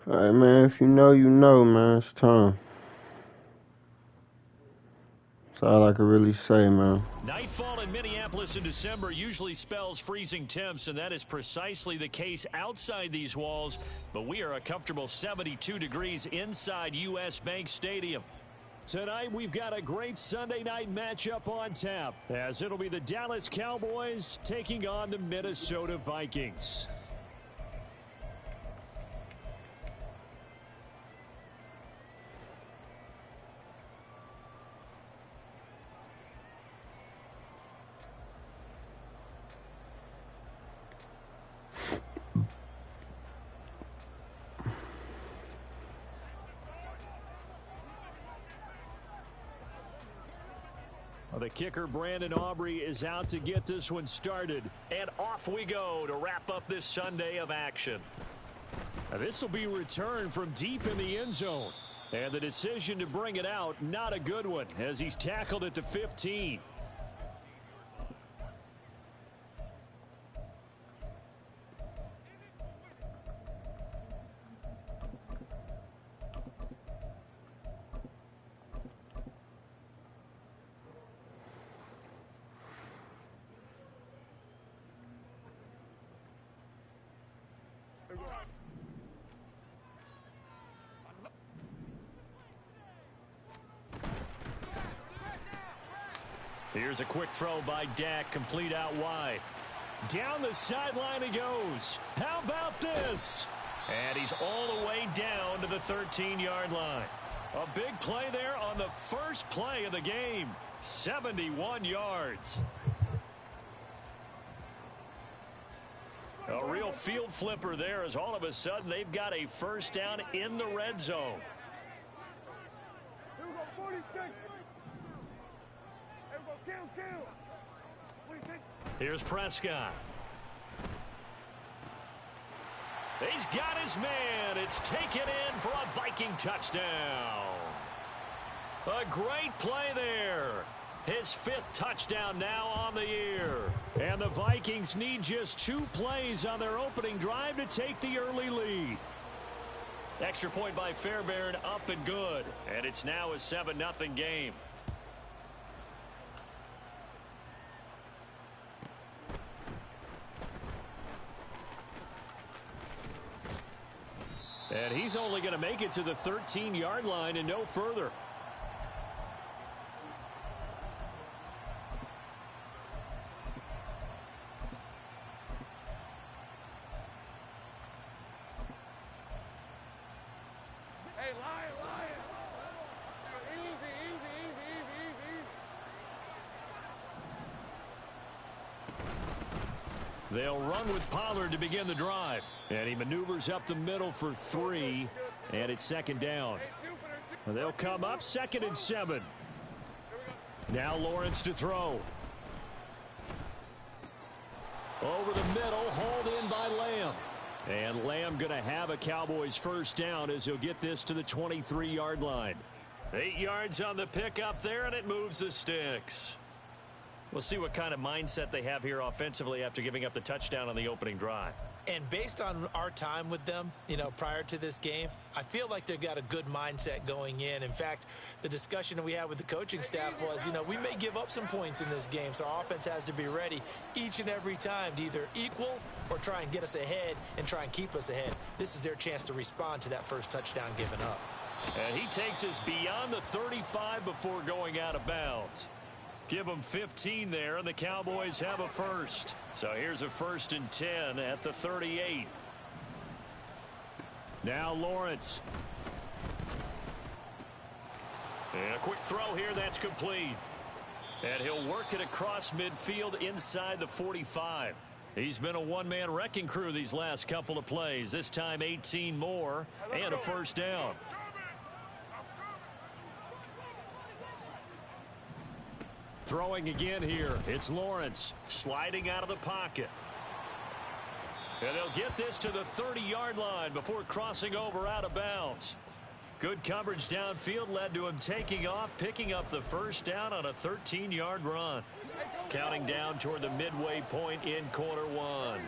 Alright, man, if you know, you know, man. It's time. That's all I can really say, man. Nightfall in Minneapolis in December usually spells freezing temps, and that is precisely the case outside these walls. But we are a comfortable 72 degrees inside U.S. Bank Stadium. Tonight, we've got a great Sunday night matchup on tap, as it'll be the Dallas Cowboys taking on the Minnesota Vikings. Well, the kicker, Brandon Aubrey, is out to get this one started. And off we go to wrap up this Sunday of action. Now, this will be returned from deep in the end zone. And the decision to bring it out, not a good one, as he's tackled at the 15. Here's a quick throw by Dak, complete out wide. Down the sideline he goes. How about this? And he's all the way down to the 13-yard line. A big play there on the first play of the game. 71 yards. A real field flipper there, as all of a sudden they've got a first down in the red zone. Here's Prescott. He's got his man. It's taken in for a Viking touchdown. A great play there. His fifth touchdown now on the year. And the Vikings need just 2 plays on their opening drive to take the early lead. Extra point by Fairbairn, up and good. And it's now a 7-0 game. And he's only going to make it to the 13-yard line and no further. Hey, Lion. Easy. They'll run with Pollard to begin the drive. And he maneuvers up the middle for 3. And it's second down. They'll come up 2nd and 7. Now Lawrence to throw. Over the middle, hauled in by Lamb. And Lamb going to have a Cowboys first down as he'll get this to the 23-yard line. 8 yards on the pickup there, and it moves the sticks. We'll see what kind of mindset they have here offensively after giving up the touchdown on the opening drive. And based on our time with them, prior to this game, I feel like they've got a good mindset going in. In fact, the discussion that we had with the coaching staff was, we may give up some points in this game, so our offense has to be ready each and every time to either equal or try and get us ahead and try and keep us ahead. This is their chance to respond to that first touchdown given up. And he takes us beyond the 35 before going out of bounds. Give them 15 there, and the Cowboys have a first. So here's a 1st and 10 at the 38. Now Lawrence. And a quick throw here, that's complete. And he'll work it across midfield inside the 45. He's been a one-man wrecking crew these last couple of plays. This time 18 more and a first down. Throwing again here. It's Lawrence sliding out of the pocket. And they'll get this to the 30-yard line before crossing over out of bounds. Good coverage downfield led to him taking off, picking up the first down on a 13-yard run. Counting down toward the midway point in quarter one.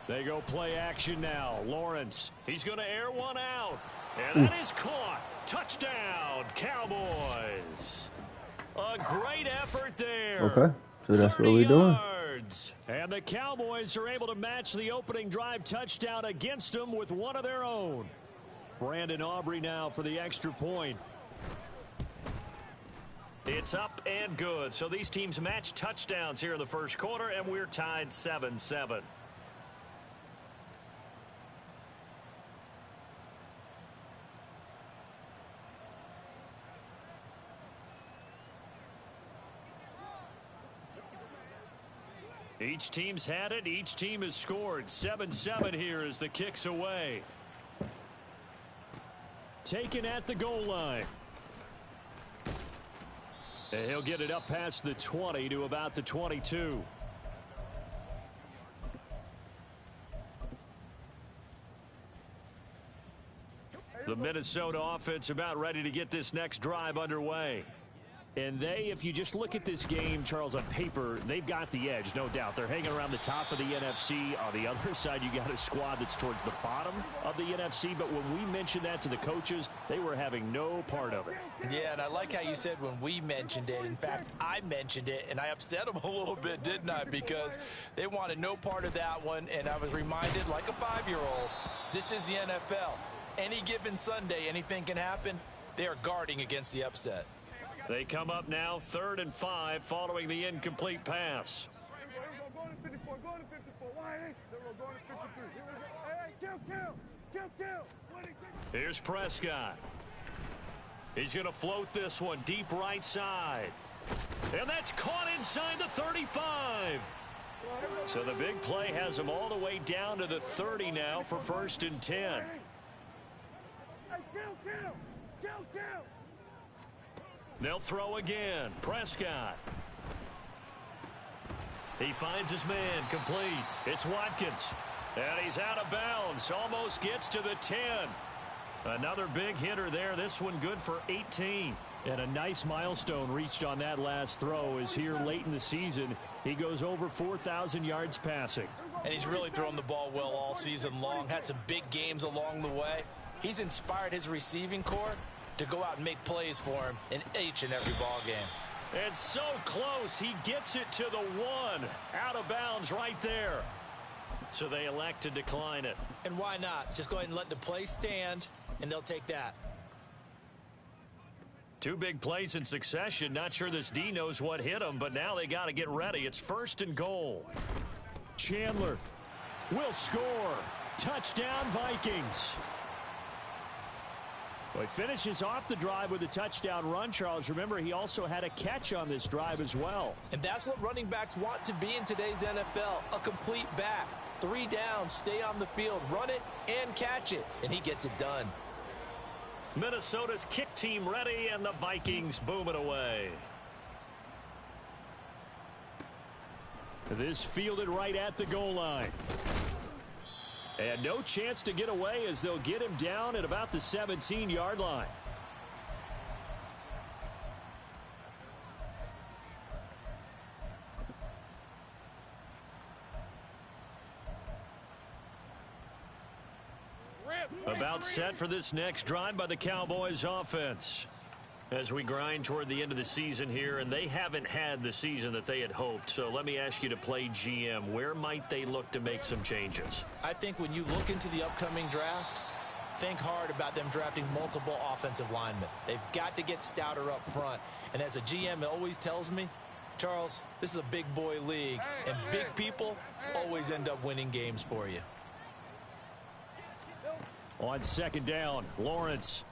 They go play action now. Lawrence, he's going to air one out. And that is caught. Touchdown, Cowboys. A great effort there. Okay, so that's what 30 we're doing. yards. And the Cowboys are able to match the opening drive touchdown against them with one of their own. Brandon Aubrey now for the extra point. It's up and good. So these teams match touchdowns here in the first quarter, and we're tied 7-7. Each team's had it. Each team has scored. 7-7 here as the kick's away. Taken at the goal line. And he'll get it up past the 20 to about the 22. The Minnesota offense about ready to get this next drive underway. And they, if you just look at this game, Charles, on paper, they've got the edge, no doubt. They're hanging around the top of the NFC. On the other side, you got a squad that's towards the bottom of the NFC. But when we mentioned that to the coaches, they were having no part of it. Yeah, and I like how you said when we mentioned it. In fact, I mentioned it, and I upset them a little bit, didn't I? Because they wanted no part of that one, and I was reminded, like a 5-year-old, this is the NFL. Any given Sunday, anything can happen. They are guarding against the upset. They come up now 3rd and 5 following the incomplete pass. Here's Prescott. He's going to float this one deep right side. And that's caught inside the 35. So the big play has him all the way down to the 30 now for 1st and 10. They'll throw again. Prescott. He finds his man complete. It's Watkins. And he's out of bounds. Almost gets to the 10. Another big hitter there. This one good for 18. And a nice milestone reached on that last throw is here late in the season. He goes over 4,000 yards passing. And he's really thrown the ball well all season long. Had some big games along the way. He's inspired his receiving corps to go out and make plays for him in each and every ball game. And so close. He gets it to the 1. Out of bounds right there. So they elect to decline it. And why not? Just go ahead and let the play stand, and they'll take that. 2 big plays in succession. Not sure this D knows what hit him, but now they got to get ready. It's 1st and goal. Chandler will score. Touchdown, Vikings. Well, he finishes off the drive with a touchdown run, Charles. Remember, he also had a catch on this drive as well. And that's what running backs want to be in today's NFL, a complete back. 3 downs, stay on the field, run it, and catch it. And he gets it done. Minnesota's kick team ready, and the Vikings boom it away. This fielded right at the goal line. And no chance to get away as they'll get him down at about the 17-yard line. About set for this next drive by the Cowboys offense. As we grind toward the end of the season here, and they haven't had the season that they had hoped. So let me ask you to play GM. Where might they look to make some changes? I think when you look into the upcoming draft, think hard about them drafting multiple offensive linemen. They've got to get stouter up front. And as a GM, it always tells me, Charles, this is a big boy league, and big people always end up winning games for you. On 2nd down, Lawrence.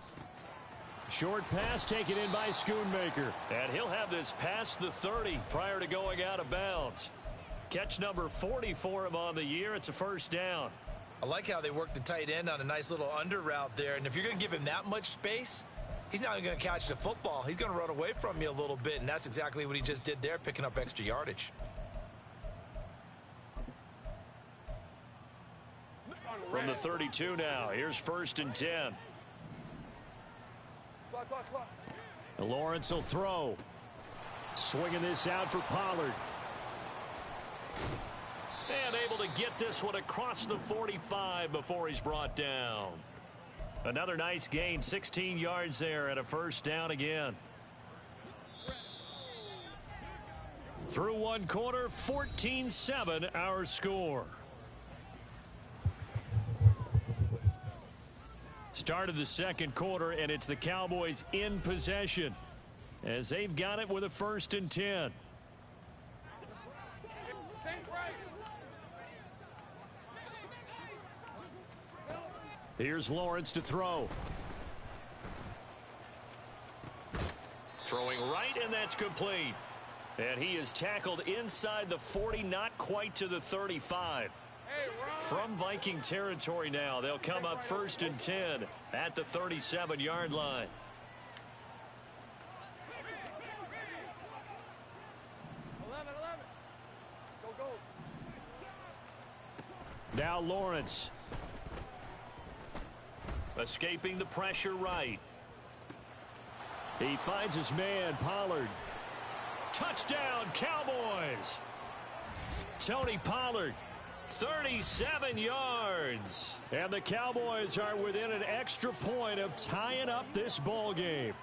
Short pass taken in by Schoonmaker. And he'll have this past the 30 prior to going out of bounds. Catch number 40 for him on the year. It's a 1st down. I like how they work the tight end on a nice little under route there. And if you're going to give him that much space, he's not going to catch the football. He's going to run away from you a little bit. And that's exactly what he just did there, picking up extra yardage. From the 32 now, here's 1st and 10. Lawrence will throw. Swinging this out for Pollard. And able to get this one across the 45 before he's brought down. Another nice gain, 16 yards there and a first down again. Through one quarter, 14-7 our score. Start of the second quarter, and it's the Cowboys in possession as they've got it with a 1st and 10. Here's Lawrence to throw. Throwing right, and that's complete. And he is tackled inside the 40, not quite to the 35. From Viking territory now, they'll come up 1st and 10 at the 37-yard line. Now Lawrence. Escaping the pressure right. He finds his man, Pollard. Touchdown, Cowboys! Tony Pollard, 37 yards. And the Cowboys are within an extra point of tying up this ball game.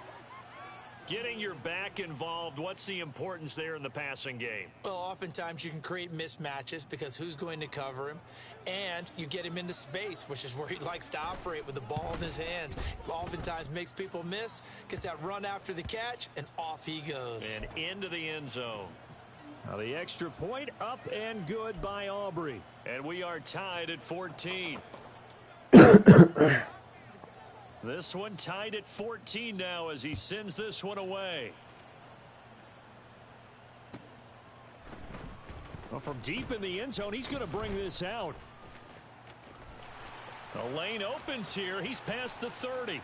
Getting your back involved, what's the importance there in the passing game? Well, oftentimes you can create mismatches because who's going to cover him? And you get him into space, which is where he likes to operate with the ball in his hands. Oftentimes makes people miss, gets that run after the catch, and off he goes. And into the end zone. Now the extra point up and good by Aubrey. And we are tied at 14. This one tied at 14 now as he sends this one away. Well, from deep in the end zone, he's going to bring this out. The lane opens here. He's past the 30.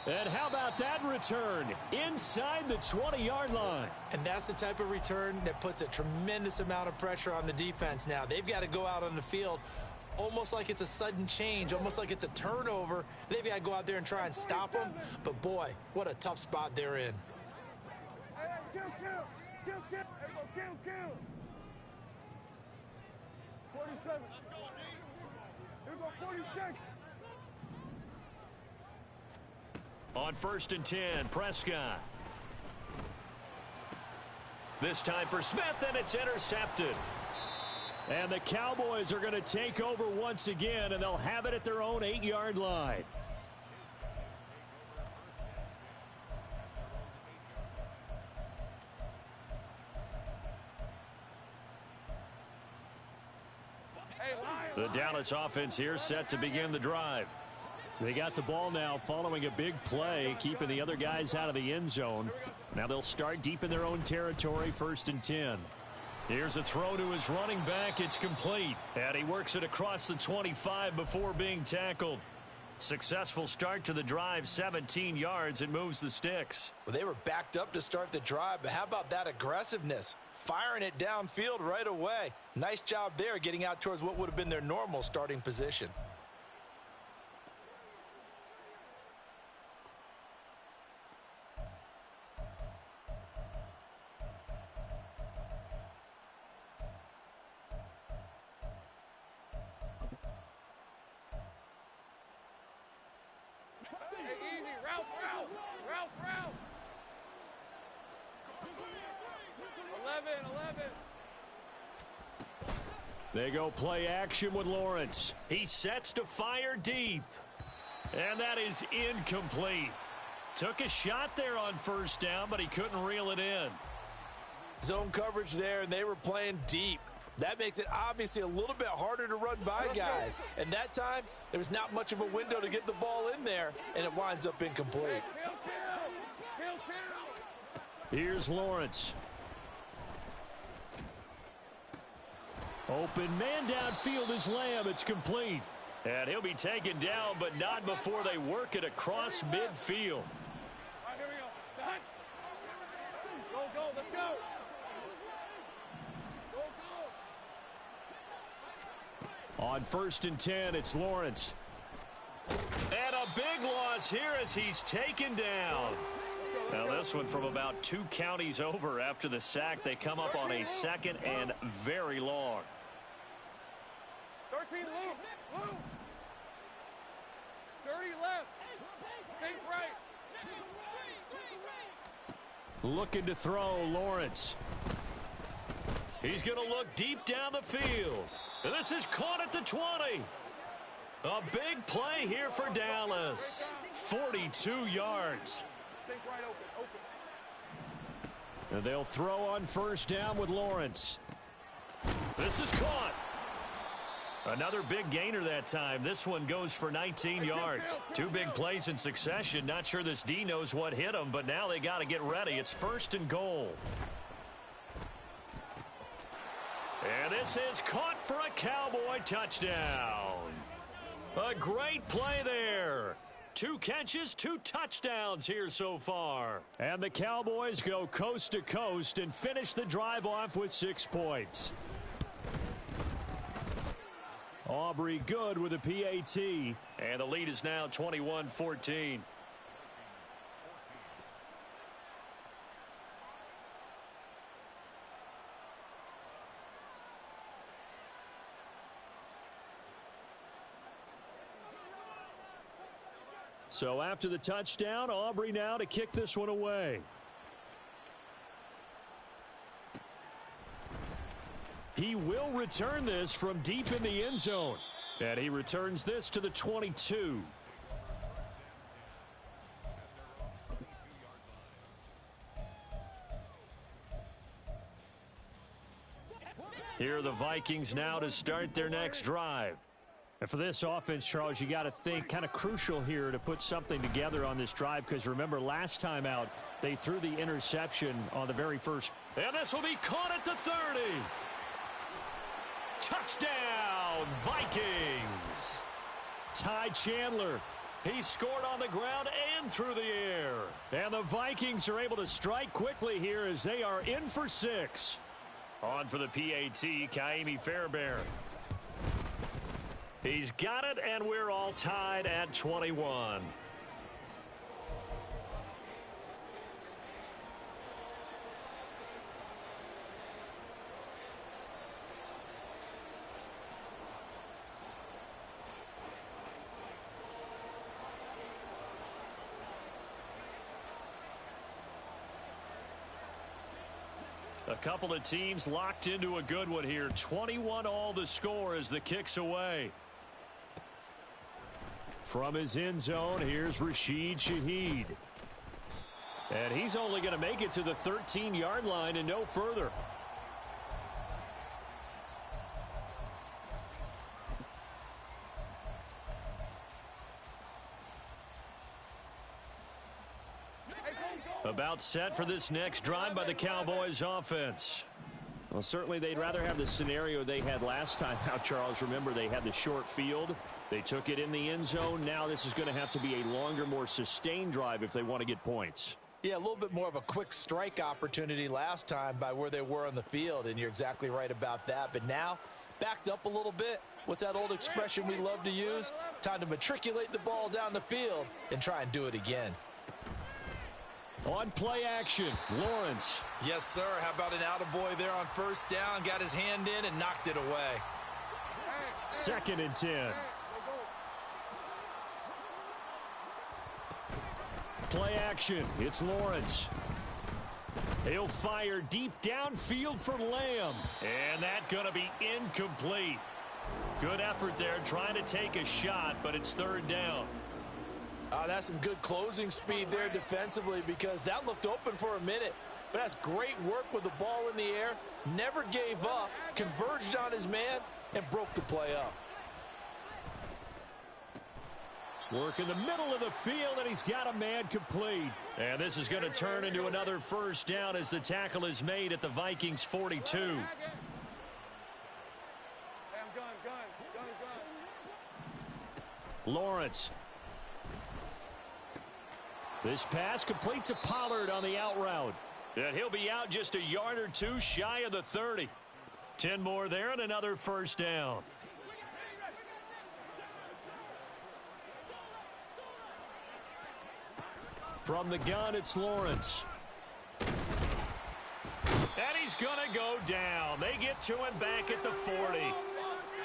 And how about that return inside the 20-yard line? And that's the type of return that puts a tremendous amount of pressure on the defense now. They've got to go out on the field almost like it's a sudden change, almost like it's a turnover. They've got to go out there and try and stop them. But, boy, what a tough spot they're in. Kill. 47. Here we go, 46. On 1st and 10, Prescott. This time for Smith, and it's intercepted. And the Cowboys are going to take over once again, and they'll have it at their own 8-yard line. The Dallas offense here set to begin the drive. They got the ball now following a big play, keeping the other guys out of the end zone. Now they'll start deep in their own territory, 1st and 10. Here's a throw to his running back. It's complete. And he works it across the 25 before being tackled. Successful start to the drive, 17 yards. It moves the sticks. Well, they were backed up to start the drive, but how about that aggressiveness? Firing it downfield right away. Nice job there getting out towards what would have been their normal starting position. Route. 11. They go play action with Lawrence. He sets to fire deep. And that is incomplete. Took a shot there on 1st down, but he couldn't reel it in. Zone coverage there, and they were playing deep. That makes it obviously a little bit harder to run by guys. And that time, there was not much of a window to get the ball in there, and it winds up incomplete. Here's Lawrence. Open man downfield is Lamb. It's complete. And he'll be taken down, but not before they work it across midfield. All right, here we go. Go, let's go. On 1st and 10, it's Lawrence. And a big loss here as he's taken down. Now this one from about 2 counties over after the sack. They come up on a 2nd and very long. 13 loop. 30 left. 6 right. Looking to throw, Lawrence. He's going to look deep down the field. And this is caught at the 20. A big play here for Dallas. 42 yards. And they'll throw on 1st down with Lawrence. This is caught. Another big gainer that time. This one goes for 19 yards. 2 big plays in succession. Not sure this D knows what hit him, but now they got to get ready. It's 1st and goal. And this is caught for a Cowboy touchdown. A great play there. 2 catches, 2 touchdowns here so far. And the Cowboys go coast to coast and finish the drive off with 6 points. Aubrey good with a PAT. And the lead is now 21-14. So after the touchdown, Aubrey now to kick this one away. He will return this from deep in the end zone. And he returns this to the 22. Here are the Vikings now to start their next drive. And for this offense, Charles, you got to think kind of crucial here to put something together on this drive, because remember last time out they threw the interception on the very first. And this will be caught at the 30. Touchdown, Vikings. Ty Chandler. He scored on the ground and through the air. And the Vikings are able to strike quickly here as they are in for 6. On for the PAT, Kaimi Fairbairn. He's got it, and we're all tied at 21. A couple of teams locked into a good one here. 21 all the score as the kick's away. From his end zone, here's Rashid Shaheed. And he's only going to make it to the 13-yard line and no further. About set for this next drive by the Cowboys offense. Well, certainly they'd rather have the scenario they had last time out, Charles. Remember, they had the short field. They took it in the end zone. Now this is going to have to be a longer, more sustained drive if they want to get points. Yeah, a little bit more of a quick strike opportunity last time by where they were on the field, and you're exactly right about that. But now, backed up a little bit. What's that old expression we love to use? Time to matriculate the ball down the field and try and do it again. On play action, Lawrence. Yes, sir. How about an attaboy there on 1st down? Got his hand in and knocked it away. 2nd and 10. Play action. It's Lawrence. He'll fire deep downfield for Lamb. And that's going to be incomplete. Good effort there trying to take a shot, but it's 3rd down. That's some good closing speed there defensively, because that looked open for a minute. But that's great work with the ball in the air. Never gave up, converged on his man, and broke the play up. Work in the middle of the field, and he's got a man complete. And this is going to turn into another 1st down as the tackle is made at the Vikings 42. Lawrence. This pass complete to Pollard on the out route. And he'll be out just a yard or 2 shy of the 30. 10 more there and another 1st down. From the gun, it's Lawrence. And he's going to go down. They get to him back at the 40.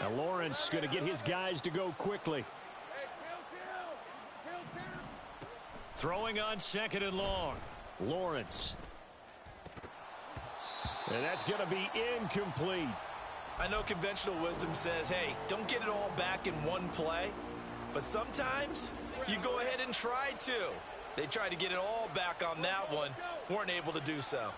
Now Lawrence is going to get his guys to go quickly. Throwing on 2nd and long. Lawrence. And that's going to be incomplete. I know conventional wisdom says, hey, don't get it all back in one play. But sometimes you go ahead and try to. They tried to get it all back on that one. Weren't able to do so.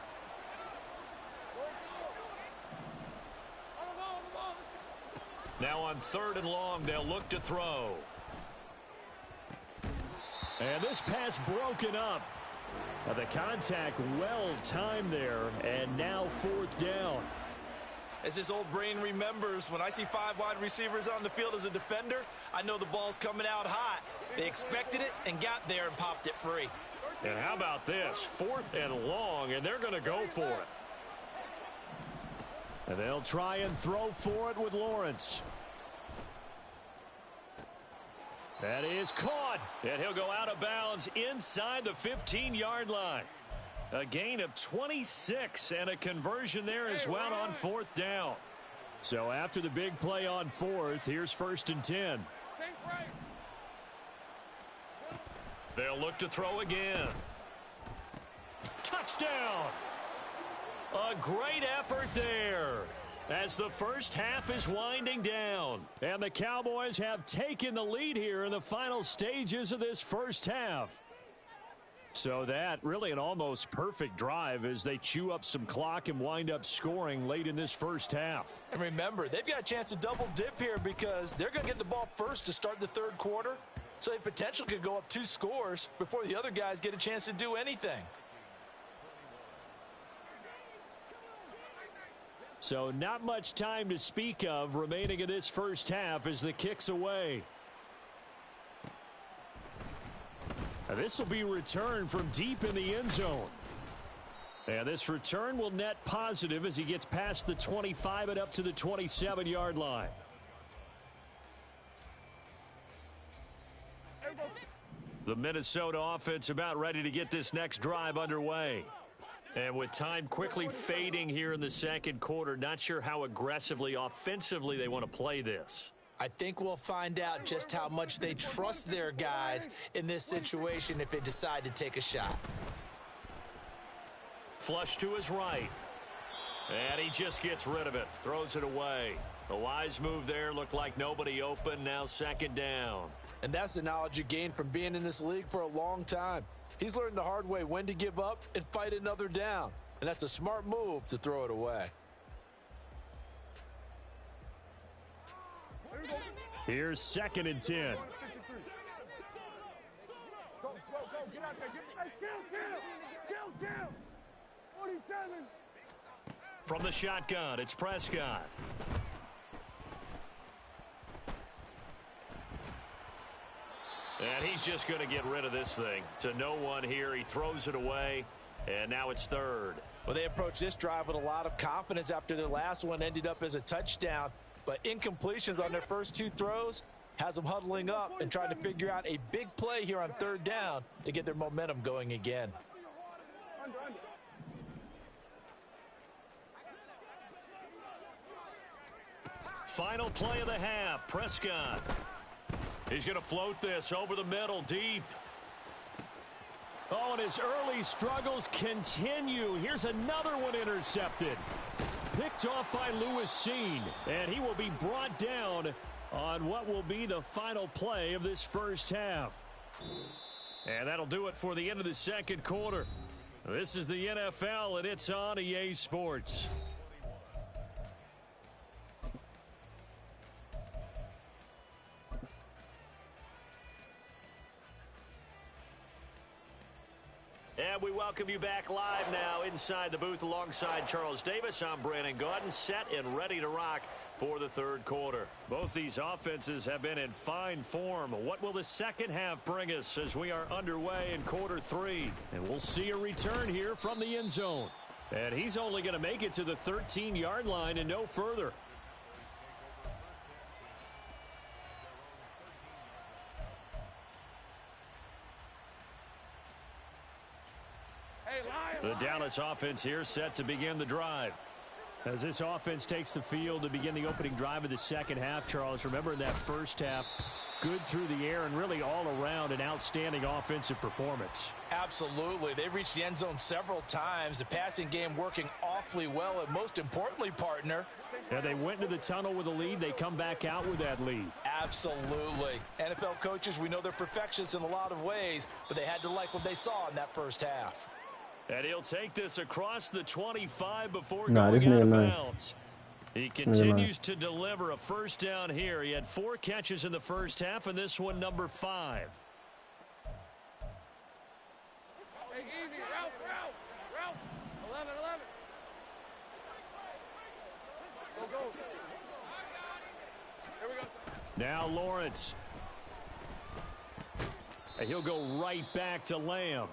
Now on 3rd and long, they'll look to throw. And this pass broken up. The contact well timed there, and now 4th down. As this old brain remembers, when I see 5 wide receivers on the field as a defender, I know the ball's coming out hot. They expected it and got there and popped it free. And how about this? 4th and long, and they're going to go for it. And they'll try and throw for it with Lawrence. That is caught, and he'll go out of bounds inside the 15-yard line. A gain of 26 and a conversion there as well on 4th down. So after the big play on 4th, here's 1st and 10. They'll look to throw again. Touchdown! A great effort there as the first half is winding down. And the Cowboys have taken the lead here in the final stages of this first half. So that really an almost perfect drive as they chew up some clock and wind up scoring late in this first half. And remember, they've got a chance to double dip here because they're going to get the ball first to start the 3rd quarter. So they potentially could go up 2 scores before the other guys get a chance to do anything. So not much time to speak of remaining in this first half as the kick's away. Now this will be returned from deep in the end zone. And this return will net positive as he gets past the 25 and up to the 27-yard line. The Minnesota offense about ready to get this next drive underway. And with time quickly fading here in the 2nd quarter, not sure how aggressively, offensively they want to play this. I think we'll find out just how much they trust their guys in this situation if they decide to take a shot. Flush to his right. And he just gets rid of it. Throws it away. A wise move there. Looked like nobody open. Now 2nd down. And that's the knowledge you gain from being in this league for a long time. He's learned the hard way when to give up and fight another down. And that's a smart move to throw it away. Here's 2nd and 10. Go, go, go, get out there. Kill. 47. From the shotgun, it's Prescott. And he's just going to get rid of this thing. To no one here. He throws it away, and now it's 3rd. Well, they approached this drive with a lot of confidence after their last one ended up as a touchdown. But incompletions on their first 2 throws has them huddling up and trying to figure out a big play here on 3rd down to get their momentum going again. Final play of the half. Prescott. He's going to float this over the middle deep. Oh, and his early struggles continue. Here's another one intercepted. Picked off by Lewis Seen, and he will be brought down on what will be the final play of this first half. And that'll do it for the end of the 2nd quarter. This is the NFL, and it's on EA Sports. And we welcome you back live now inside the booth alongside Charles Davis. I'm Brandon Gaudin, set and ready to rock for the 3rd quarter. Both these offenses have been in fine form. What will the second half bring us as we are underway in quarter 3? And we'll see a return here from the end zone. And he's only going to make it to the 13-yard line and no further. The Dallas offense here set to begin the drive. As this offense takes the field to begin the opening drive of the second half, Charles, remember in that first half, good through the air and really all around an outstanding offensive performance. Absolutely. They reached the end zone several times. The passing game working awfully well, and most importantly, partner. Yeah, they went into the tunnel with a lead. They come back out with that lead. Absolutely. NFL coaches, we know they're perfectionists in a lot of ways, but they had to like what they saw in that first half. And he'll take this across the 25 before Nah, going this out of nigga bounds. He continues to deliver a first down here. He had 4 catches in the first half, and this one number 5. Take easy. Route. 11. Go. Here we go. Now Lawrence. And he'll go right back to Lamb.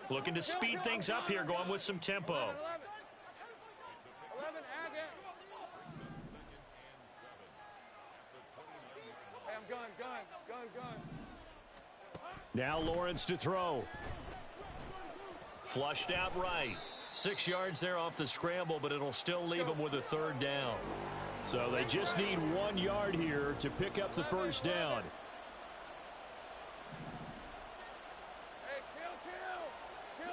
Looking to speed things up here, going with some tempo. 11, add it. Hey, I'm gun. Now Lawrence to throw. Flushed out right. 6 yards there off the scramble, but it'll still leave him with a third down. So they just need 1 yard here to pick up the first down. Hey, kill. Hey,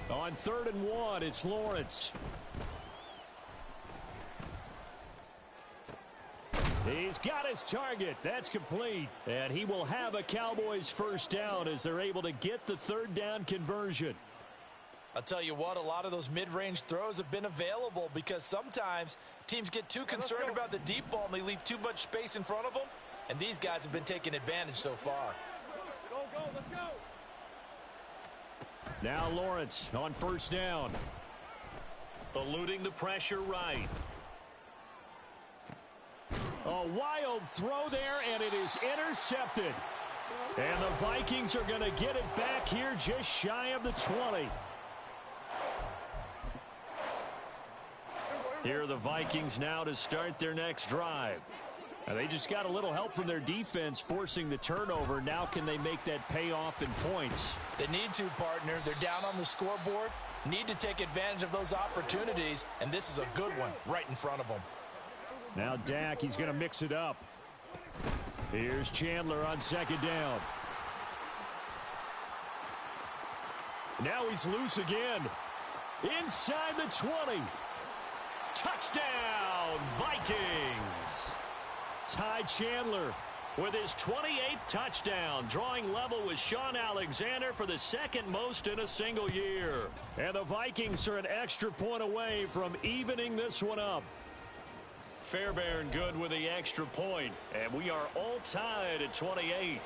kill. On 3rd and 1, it's Lawrence. He's got his target. That's complete. And he will have a Cowboys first down as they're able to get the third down conversion. I'll tell you what, a lot of those mid-range throws have been available because sometimes teams get too concerned about the deep ball and they leave too much space in front of them. And these guys have been taking advantage so far. Go, let's go. Now Lawrence on first down. Eluding the pressure right. A wild throw there, and it is intercepted. And the Vikings are going to get it back here just shy of the 20. Here are the Vikings now to start their next drive. Now they just got a little help from their defense forcing the turnover. Now can they make that pay off in points? They need to, partner. They're down on the scoreboard. Need to take advantage of those opportunities, and this is a good one right in front of them. Now Dak, he's going to mix it up. Here's Chandler on second down. Now he's loose again. Inside the 20. Touchdown, Vikings! Ty Chandler With his 28th touchdown, drawing level with Sean Alexander for the second most in a single year. And the Vikings are an extra point away from evening this one up. Fairbairn good with the extra point, and we are all tied at 28.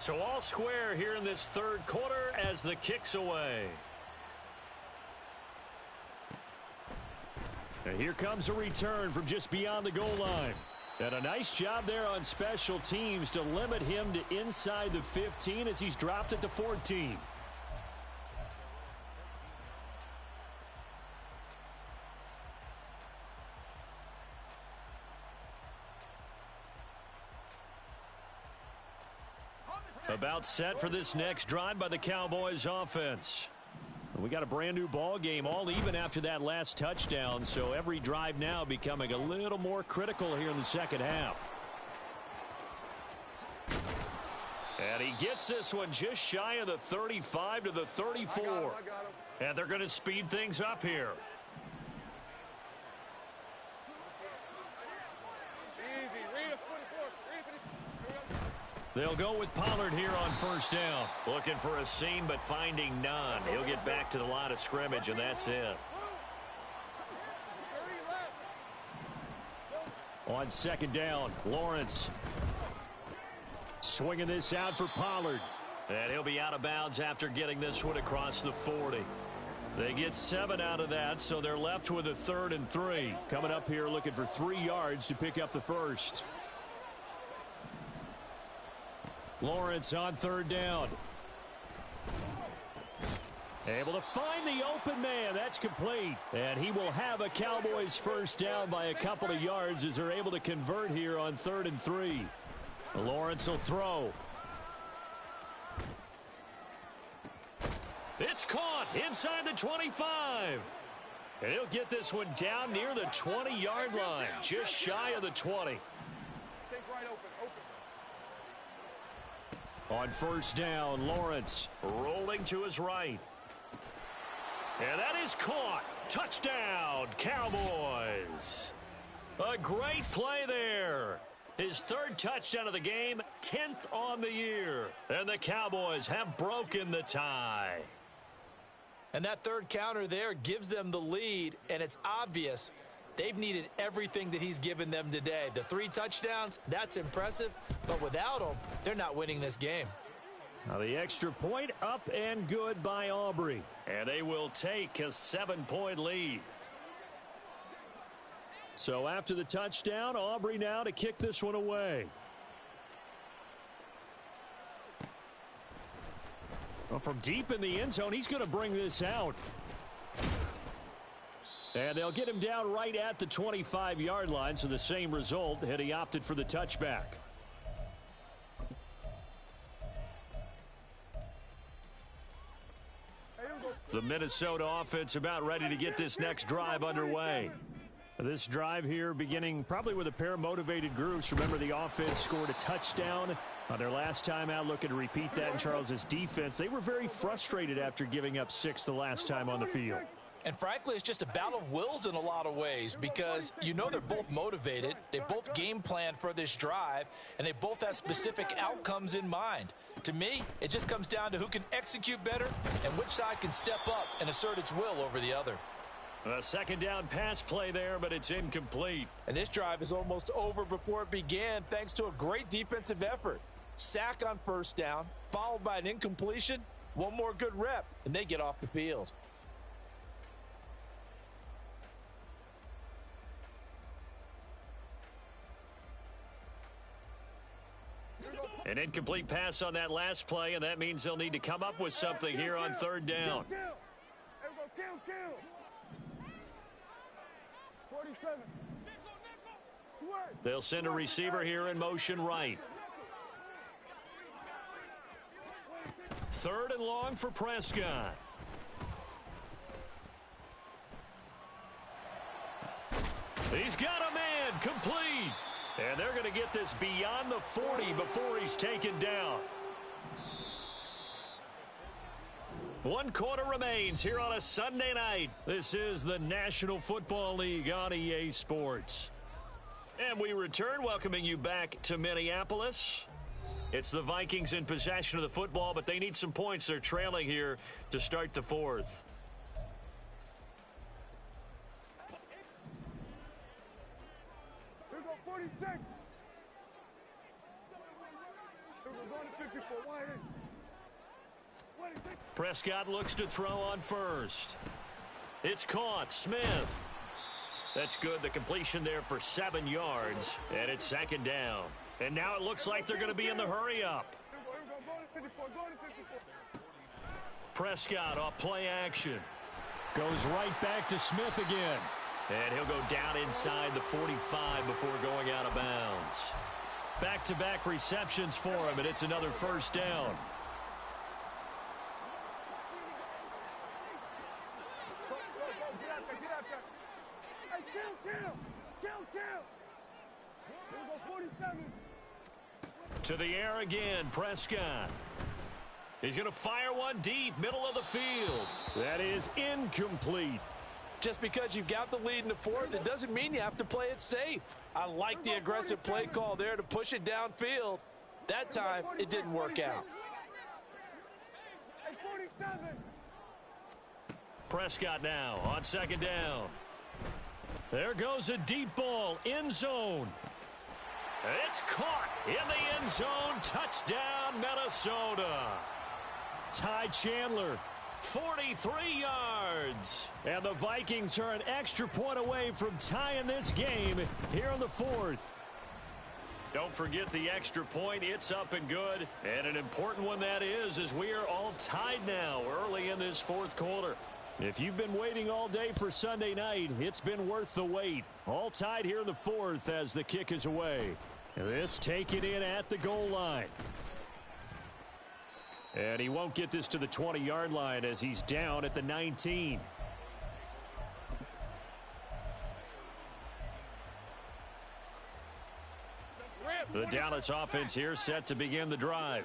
So all square here in this third quarter as the kick's away. And here comes a return from just beyond the goal line. And a nice job there on special teams to limit him to inside the 15 as he's dropped at the 14. About set for this next drive by the Cowboys offense. We got a brand new ball game, all even after that last touchdown, so every drive now becoming a little more critical here in the second half. And he gets this one just shy of the 35 to the 34. I got him. And they're going to speed things up here. Easy. Read a 44. Read a 52. They'll go with Pollard here on first down. Looking for a seam, but finding none. He'll get back to the line of scrimmage, and that's it. On second down, Lawrence swinging this out for Pollard. And he'll be out of bounds after getting this one across the 40. They get 7 out of that, so they're left with a 3rd and 3. Coming up here looking for 3 yards to pick up the first. Lawrence on third down. Able to find the open man. That's complete. And he will have a Cowboys first down by a couple of yards as they're able to convert here on 3rd and 3. Lawrence will throw. It's caught inside the 25. And he'll get this one down near the 20-yard line, just shy of the 20. Take right open. On first down, Lawrence rolling to his right. And that is caught. Touchdown, Cowboys. A great play there. His 3rd touchdown of the game, 10th on the year. And the Cowboys have broken the tie. And that 3rd counter there gives them the lead, and it's obvious they've needed everything that he's given them today. The 3 touchdowns, that's impressive, but without him, they're not winning this game. Now the extra point up and good by Aubrey. And they will take a 7-point lead. So after the touchdown, Aubrey now to kick this one away. Well, from deep in the end zone, he's going to bring this out. And they'll get him down right at the 25-yard line, so the same result, had he opted for the touchback. The Minnesota offense about ready to get this next drive underway. This drive here beginning probably with a pair of motivated groups. Remember, the offense scored a touchdown on their last time out. Looking to repeat that in Charles's defense. They were very frustrated after giving up 6 the last time on the field. And frankly, it's just a battle of wills in a lot of ways because you know they're both motivated. They both game planned for this drive, and they both have specific outcomes in mind. To me, it just comes down to who can execute better and which side can step up and assert its will over the other. A 2nd down pass play there, but it's incomplete. And this drive is almost over before it began thanks to a great defensive effort. Sack on first down, followed by an incompletion, one more good rep, and they get off the field. An incomplete pass on that last play, and that means they'll need to come up with something here on 3rd down. Kill. 47. They'll send a receiver here in motion right. 3rd and long for Prescott. He's got a man, complete. And they're going to get this beyond the 40 before he's taken down. 1 quarter remains here on a Sunday night. This is the National Football League on EA Sports. And we return, welcoming you back to Minneapolis. It's the Vikings in possession of the football, but they need some points. They're trailing here to start the 4th. Here go 46. Here we go, going to 54. Wide in. 26. Prescott looks to throw on first. It's caught. Smith. That's good. The completion there for 7 yards. And it's 2nd down. And now it looks like they're going to be in the hurry-up. Here we go, going to 54. Going to 54. Prescott off play action. Goes right back to Smith again. And he'll go down inside the 45 before going out of bounds. Back-to-back receptions for him, and it's another first down. Get out there. Hey, kill. Here we go, 47. To the air again, Prescott. He's going to fire one deep, middle of the field. That is incomplete. Just because you've got the lead in the 4th, it doesn't mean you have to play it safe. I like the aggressive play call there to push it downfield. That time, it didn't work out. Hey, 47. Prescott now on 2nd down. There goes a deep ball, end zone. It's caught in the end zone. Touchdown, Minnesota. Ty Chandler, 43 yards. And the Vikings are an extra point away from tying this game here in the 4th. Don't forget the extra point. It's up and good. And an important one that is, as we are all tied now early in this fourth quarter. If you've been waiting all day for Sunday night, it's been worth the wait. All tied here in the fourth as the kick is away. This taken in at the goal line. And he won't get this to the 20-yard line as he's down at the 19. The Dallas offense here set to begin the drive.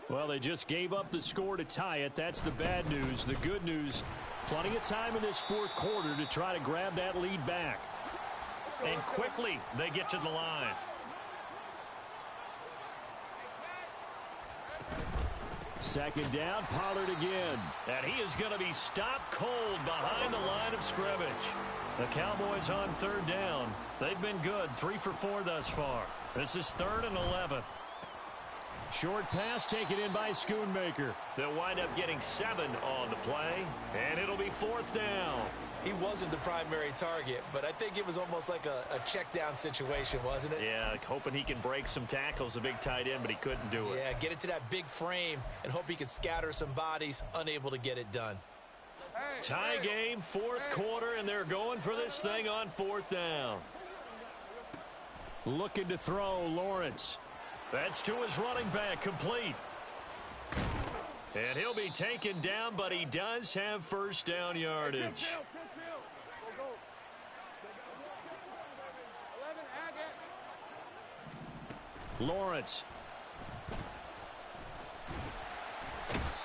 Well, they just gave up the score to tie it. That's the bad news. The good news, plenty of time in this fourth quarter to try to grab that lead back. And quickly they get to the line. Second down, Pollard again. And he is going to be stopped cold behind the line of scrimmage. The Cowboys on third down. They've been good, 3 for 4 thus far. This is 3rd and 11. Short pass taken in by Schoonmaker. They'll wind up getting 7 on the play, and it'll be 4th down. He wasn't the primary target, but I think it was almost like a check down situation, wasn't it? Yeah, hoping he can break some tackles, a big tight end, but he couldn't do it. Yeah, get it to that big frame and hope he could scatter some bodies, unable to get it done. Tie game, fourth quarter, and they're going for this thing on 4th down. Looking to throw, Lawrence. That's to his running back, complete. And he'll be taken down, but he does have first down yardage. Lawrence.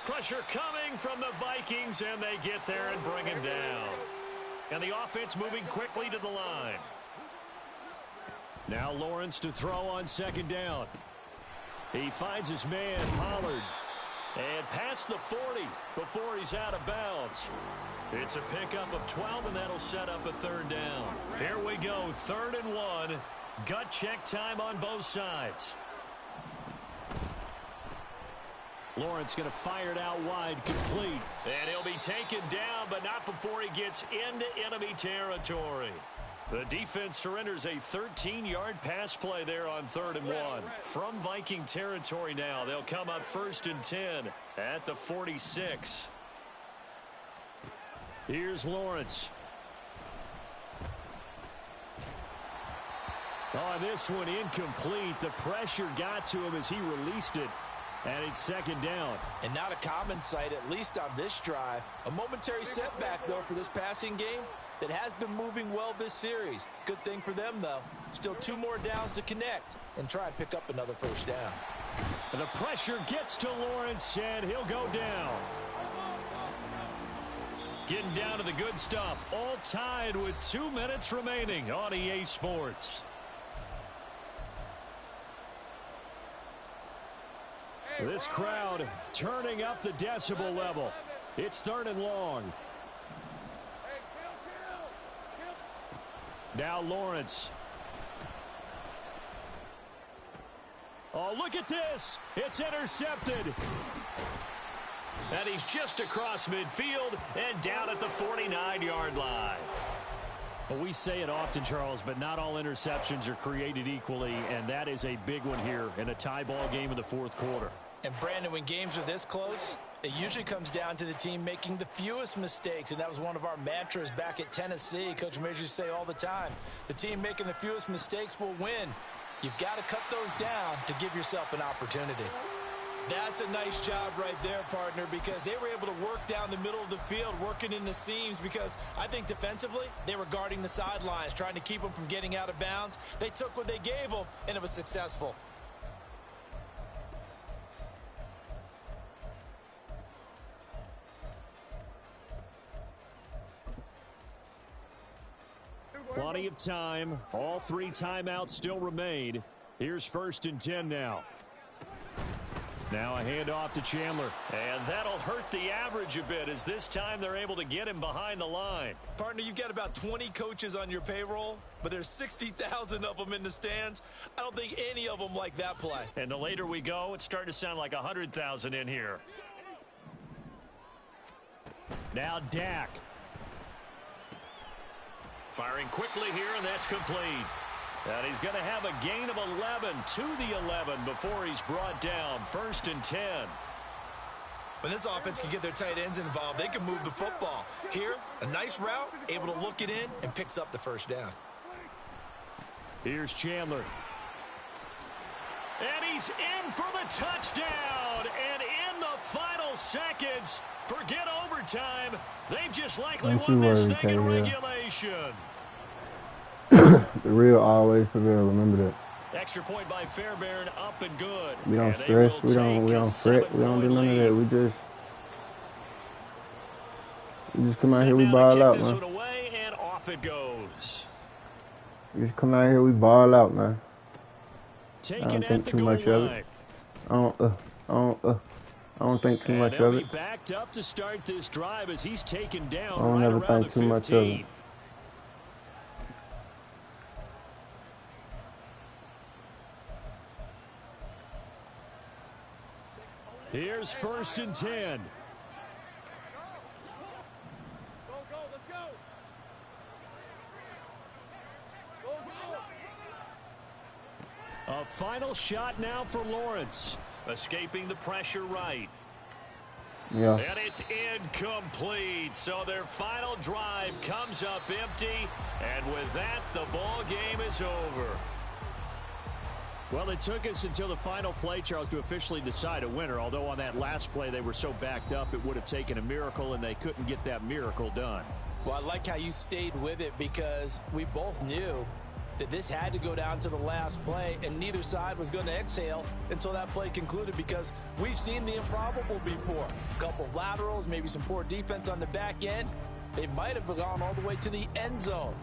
Pressure coming from the Vikings, and they get there and bring him down. And the offense moving quickly to the line. Now Lawrence to throw on 2nd down. He finds his man, Pollard. And past the 40 before he's out of bounds. It's a pickup of 12, and that'll set up a 3rd down. Here we go, 3rd and 1. Gut check time on both sides. Lawrence going to fire it out wide, complete. And he'll be taken down, but not before he gets into enemy territory. The defense surrenders a 13-yard pass play there on 3rd and 1. From Viking territory now, they'll come up 1st and 10 at the 46. Here's Lawrence. On this one, incomplete. The pressure got to him as he released it. And it's 2nd down. And not a common sight, at least on this drive. A momentary setback, though, for this passing game that has been moving well this series. Good thing for them, though. Still 2 more downs to connect and try and pick up another first down. And the pressure gets to Lawrence, and he'll go down. Getting down to the good stuff. All tied with 2 minutes remaining on EA Sports. This crowd turning up the decibel level. It's 3rd and long. Now Lawrence. Oh, look at this. It's intercepted. And he's just across midfield and down at the 49-yard line. Well, we say it often, Charles, but not all interceptions are created equally, and that is a big one here in a tie ball game in the fourth quarter. And, Brandon, when games are this close, it usually comes down to the team making the fewest mistakes, and that was one of our mantras back at Tennessee. Coach Majors used to say all the time, the team making the fewest mistakes will win. You've got to cut those down to give yourself an opportunity. That's a nice job right there, partner, because they were able to work down the middle of the field, working in the seams, because I think defensively they were guarding the sidelines, trying to keep them from getting out of bounds. They took what they gave them, and it was successful. Plenty of time. All 3 timeouts still remain. Here's 1st and 10 now. Now a handoff to Chandler. And that'll hurt the average a bit as this time they're able to get him behind the line. Partner, you've got about 20 coaches on your payroll, but there's 60,000 of them in the stands. I don't think any of them like that play. And the later we go, it's starting to sound like 100,000 in here. Now Dak. Firing quickly here, and that's complete. And he's going to have a gain of 11 to the 11 before he's brought down. 1st and 10. When this offense can get their tight ends involved, they can move the football. Here, a nice route, able to look it in, and picks up the first down. Here's Chandler. And he's in for the touchdown. And in the final seconds, forget overtime. They've just likely won this thing in regulation. The real always prevail. Remember that. Extra point by Fairbairn, up and good. We don't stress. We don't fret. We don't do none of that. We just come out here. We ball out, man. Away and off it goes. We just come out here. We ball out, man. I don't think too much of it. I don't think too much of it. Backed up to start this drive as he's taken down. I don't ever think too much of it. Here's 1st and 10. Go, let's go. A final shot now for Lawrence. Escaping the pressure right. Yeah. And it's incomplete. So their final drive comes up empty. And with that, the ball game is over. Well, it took us until the final play, Charles, to officially decide a winner. Although on that last play they were so backed up, it would have taken a miracle, and they couldn't get that miracle done. Well, I like how you stayed with it because we both knew that this had to go down to the last play, and neither side was going to exhale until that play concluded because we've seen the improbable before. A couple of laterals, maybe some poor defense on the back end. They might have gone all the way to the end zone.